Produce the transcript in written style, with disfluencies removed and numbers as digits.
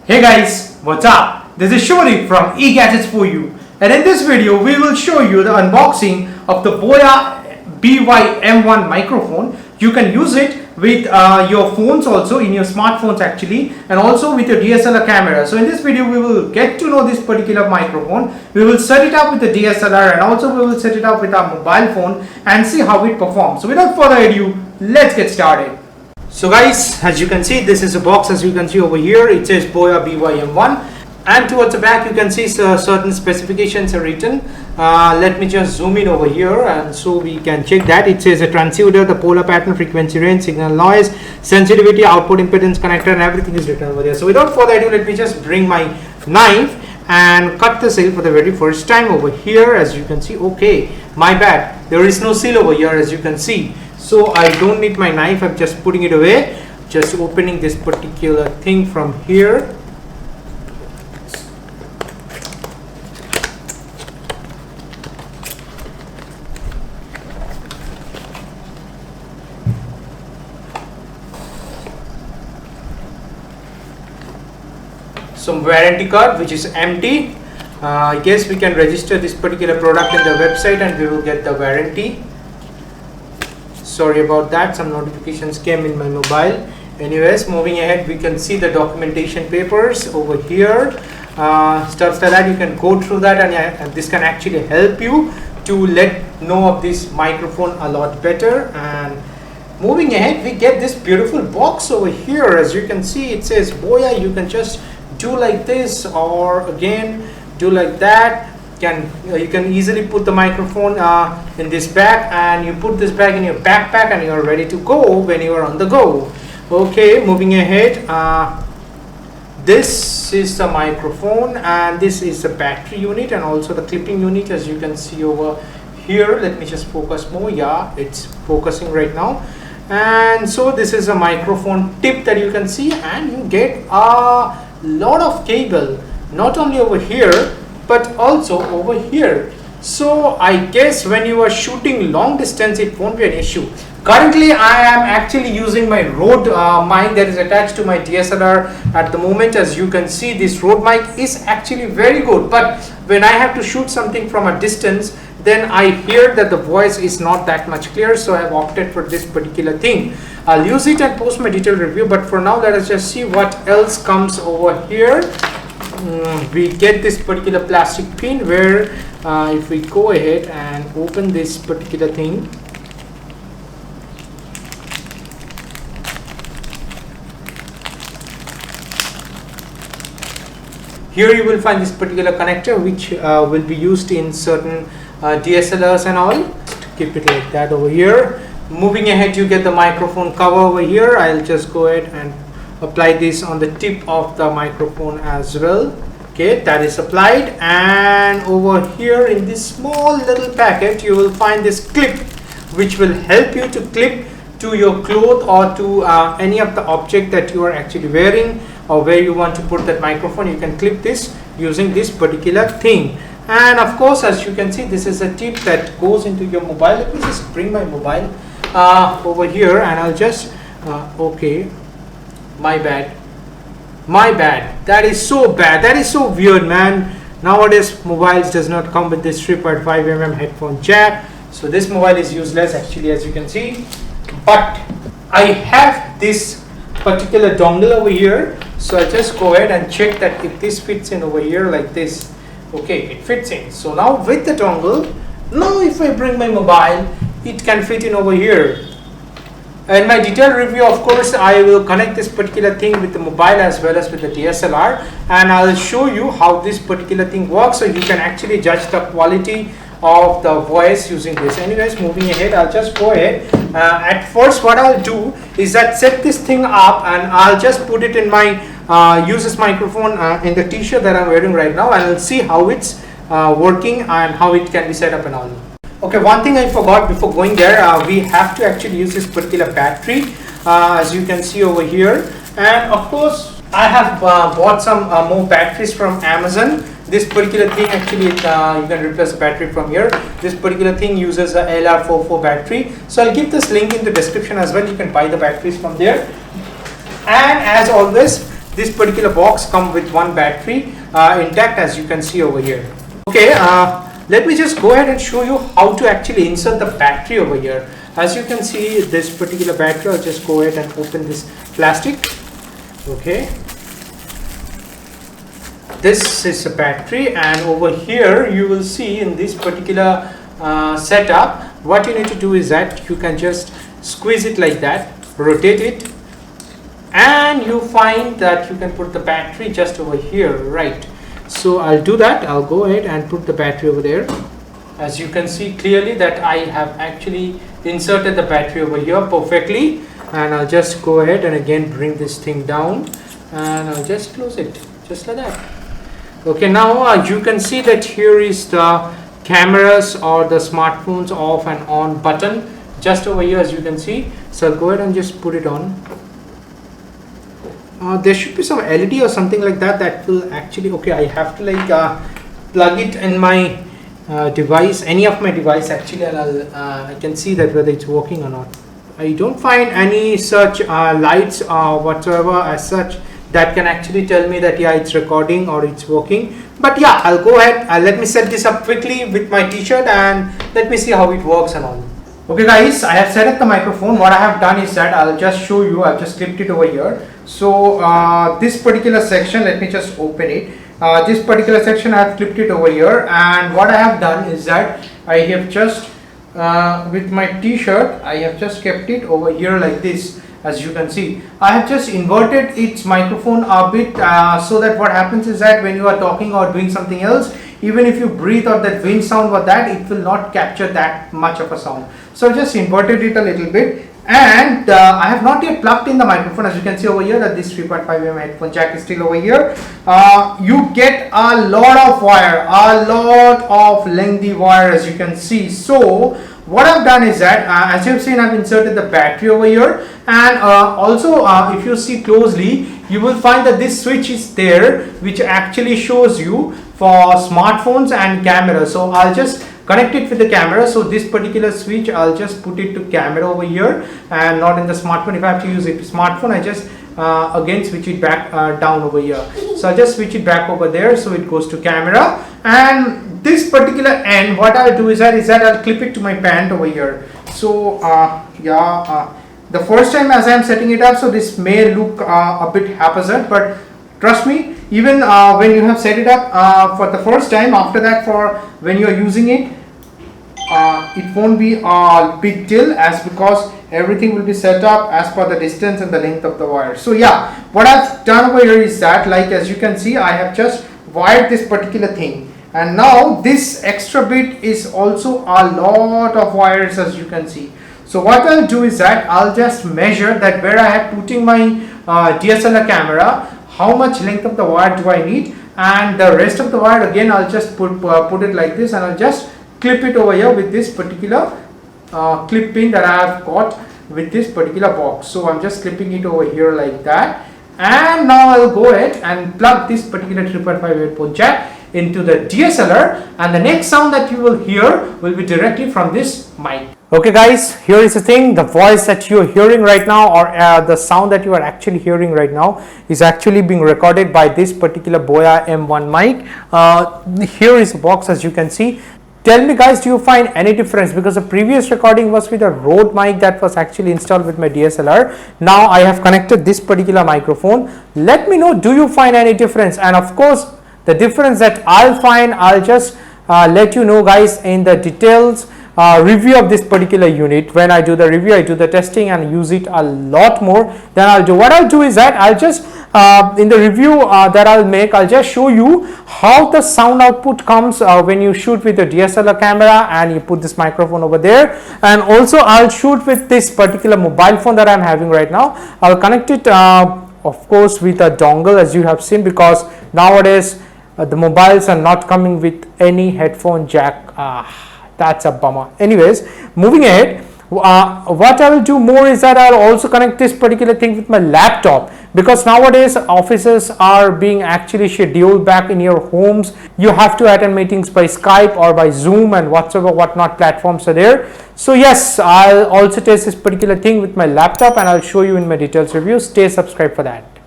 Hey guys, what's up? This is Shori from eGadgets for you, and in this video we will show you the unboxing of the Boya BY-M1 microphone. You can use it with your phones also, in your smartphones actually, and also with your DSLR camera. So in this video we will get to know this particular microphone. We will set it up with the DSLR and also we will set it up with our mobile phone and see how it performs. So without further ado, let's get started. So guys, as you can see, this is a box. As you can see over here, it says Boya BY-M1, and towards the back you can see certain specifications are written. Let me just zoom in over here and so we can check that. It says a transceiver, the polar pattern, frequency range, signal noise, sensitivity, output impedance connector, and everything is written over there. So without further ado, let me just bring my knife and cut the seal for the very first time over here. As you can see, okay, my bad, there is no seal over here, as you can see. So I don't need my knife, I'm just putting it away, just opening this particular thing from here. Some warranty card which is empty. I guess we can register this particular product in the website and we will get the warranty. Sorry about that, some notifications came in my mobile. Anyways, moving ahead, we can see the documentation papers over here. Stuff like that, you can go through that, and this can actually help you to let know of this microphone a lot better. And moving ahead, we get this beautiful box over here. As you can see, it says Boya. You can just do like this, or again do like that. You can easily put the microphone in this bag, and you put this bag in your backpack and you are ready to go when you are on the go. Okay, moving ahead, this is the microphone and this is the battery unit and also the clipping unit, as you can see over here. Let me just focus more. Yeah, it's focusing right now. And so this is a microphone tip that you can see, and you get a lot of cable, not only over here but also over here. So I guess when you are shooting long distance, it won't be an issue. Currently I am actually using my Rode mic that is attached to my DSLR at the moment. As you can see, this Rode mic is actually very good, but when I have to shoot something from a distance, then I hear that the voice is not that much clear, so I have opted for this particular thing. I'll use it and post my detailed review, but for now let us just see what else comes over here. We get this particular plastic pin where if we go ahead and open this particular thing, here you will find this particular connector which will be used in certain DSLRs and all. Just keep it like that over here. Moving ahead, you get the microphone cover over here. I'll just go ahead and apply this on the tip of the microphone as well. Okay, that is applied, and over here in this small little packet you will find this clip which will help you to clip to your cloth or to any of the object that you are actually wearing or where you want to put that microphone. You can clip this using this particular thing. And of course, as you can see, this is a tip that goes into your mobile. Let me just bring my mobile over here and I'll just okay, my bad, that is so bad, that is so weird, man. Nowadays mobiles does not come with this 3.5mm headphone jack, so this mobile is useless actually, as you can see. But I have this particular dongle over here, so I'll just go ahead and check that if this fits in over here like this. Okay, it fits in. So now with the dongle, now if I bring my mobile, it can fit in over here. In my detailed review, of course, I will connect this particular thing with the mobile as well as with the DSLR, and I'll show you how this particular thing works, so you can actually judge the quality of the voice using this. Anyways, moving ahead, I'll just go ahead. At first what I'll do is that set this thing up and I'll just put it in my use this microphone in the t-shirt that I'm wearing right now, and I'll see how it's working and how it can be set up and all. Okay, one thing I forgot before going there, we have to actually use this particular battery, as you can see over here. And of course I have bought some more batteries from Amazon. This particular thing actually you can replace the battery from here. This particular thing uses a LR44 battery, so I'll give this link in the description as well. You can buy the batteries from there. And as always, this particular box comes with one battery intact, as you can see over here. Okay, let me just go ahead and show you how to actually insert the battery over here. As you can see, this particular battery, I'll just go ahead and open this plastic. Okay, this is a battery, and over here you will see in this particular setup, what you need to do is that you can just squeeze it like that, rotate it, and you find that you can put the battery just over here, right? So I'll do that. I'll go ahead and put the battery over there. As you can see clearly that I have actually inserted the battery over here perfectly, and I'll just go ahead and again bring this thing down, and I'll just close it just like that. Okay, now you can see that here is the cameras or the smartphones off and on button just over here, as you can see. So I'll go ahead and just put it on. There should be some LED or something like that that will actually, okay, I have to like plug it in my device, any of my device actually, and I can see that whether it's working or not. I don't find any such lights whatsoever as such that can actually tell me that yeah, it's recording or it's working. But yeah, I'll go ahead, let me set this up quickly with my t-shirt and let me see how it works and all. Okay guys, I have set up the microphone. What I have done is that I'll just show you, I've just clipped it over here. So this particular section, let me just open it. This particular section I have clipped it over here, and what I have done is that I have just with my t-shirt, I have just kept it over here like this. As you can see, I have just inverted its microphone a bit so that what happens is that when you are talking or doing something else, even if you breathe or that wind sound or that, it will not capture that much of a sound. So just inverted it a little bit, and I have not yet plugged in the microphone. As you can see over here that this 3.5mm headphone jack is still over here. You get a lot of wire, a lot of lengthy wire, as you can see. So what I've done is that as you've seen, I've inserted the battery over here, and also if you see closely, you will find that this switch is there which actually shows you for smartphones and camera. So I'll just connect it with the camera. So this particular switch, I'll just put it to camera over here and not in the smartphone. If I have to use it smartphone, I just again switch it back down over here. So I'll just switch it back over there so it goes to camera. And this particular end, what I'll do is that I'll clip it to my pant over here. So the first time as I'm setting it up, so this may look a bit haphazard, but trust me, even when you have set it up for the first time, after that for when you're using it, it won't be a big deal, as because everything will be set up as per the distance and the length of the wire. So yeah, what I've done over here is that, like as you can see, I have just wired this particular thing, and now this extra bit is also a lot of wires, as you can see. So what I'll do is that I'll just measure that where I have putting my DSLR camera, how much length of the wire do I need, and the rest of the wire again I'll just put it like this, and I'll just clip it over here with this particular clip pin that I have got with this particular box. So I'm just clipping it over here like that, and now I'll go ahead and plug this particular 3.5 headphone jack into the DSLR, and the next sound that you will hear will be directly from this mic. Okay guys, here is the thing, the voice that you are hearing right now, or the sound that you are actually hearing right now, is actually being recorded by this particular Boya M1 mic. Here is the box, as you can see. Tell me guys, do you find any difference? Because the previous recording was with a Rode mic that was actually installed with my DSLR. Now I have connected this particular microphone. Let me know, do you find any difference? And of course, the difference that I'll find, I'll just let you know guys in the details review of this particular unit. When I do the review, I do the testing and use it a lot more. Then I'll do, what I'll do is that I'll just in the review that I'll make, I'll just show you how the sound output comes when you shoot with the DSLR camera and you put this microphone over there. And also I'll shoot with this particular mobile phone that I'm having right now. I'll connect it of course with a dongle, as you have seen, because nowadays the mobiles are not coming with any headphone jack. That's a bummer. Anyways, moving ahead, what I will do more is that I'll also connect this particular thing with my laptop, because nowadays offices are being actually scheduled back in your homes. You have to attend meetings by Skype or by Zoom and whatnot platforms are there. So yes, I'll also test this particular thing with my laptop and I'll show you in my details review. Stay subscribed for that.